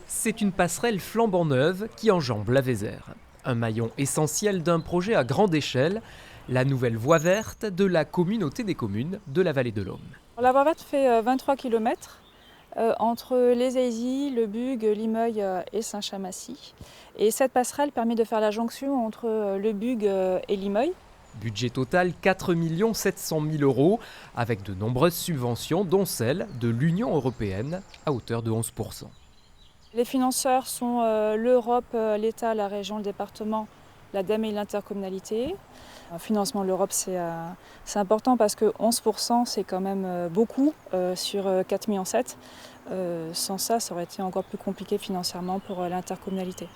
C'est une passerelle flambant neuve qui enjambe la Vézère. Un maillon essentiel d'un projet à grande échelle, la nouvelle voie verte de la communauté des communes de la vallée de l'Aume. La voie verte fait 23 km entre les Aisy, le Bugue, Limeuil et Saint-Chamassy. Et cette passerelle permet de faire la jonction entre le Bugue et Limeuil. Budget total 4 700 000 €, avec de nombreuses subventions, dont celle de l'Union européenne, à hauteur de 11%. Les financeurs sont l'Europe, l'État, la région, le département, l'ADEME et l'intercommunalité. Le financement de l'Europe, c'est important parce que 11%, c'est quand même beaucoup sur 4,7 millions. Sans ça, ça aurait été encore plus compliqué financièrement pour l'intercommunalité.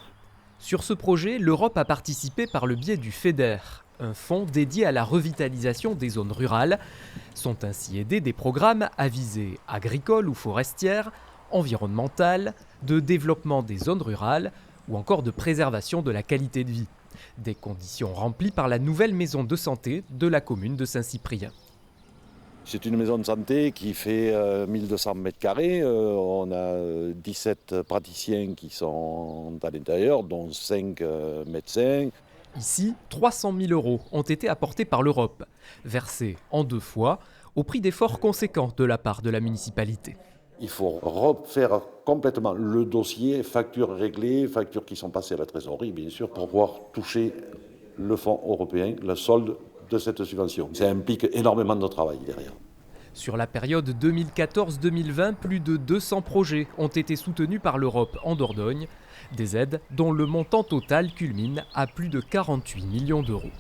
Sur ce projet, l'Europe a participé par le biais du FEDER, un fonds dédié à la revitalisation des zones rurales. Sont ainsi aidés des programmes à visée agricole ou forestière, environnementale, de développement des zones rurales ou encore de préservation de la qualité de vie. Des conditions remplies par la nouvelle maison de santé de la commune de Saint-Cyprien. C'est une maison de santé qui fait 1200 mètres carrés. On a 17 praticiens qui sont à l'intérieur, dont 5 médecins. Ici, 300 000 € ont été apportés par l'Europe, versés en 2 fois, au prix d'efforts conséquents de la part de la municipalité. Il faut refaire complètement le dossier, factures réglées, factures qui sont passées à la trésorerie, bien sûr, pour pouvoir toucher le fonds européen, le solde de cette subvention. Ça implique énormément de travail derrière. Sur la période 2014-2020, plus de 200 projets ont été soutenus par l'Europe en Dordogne, des aides dont le montant total culmine à plus de 48 millions €.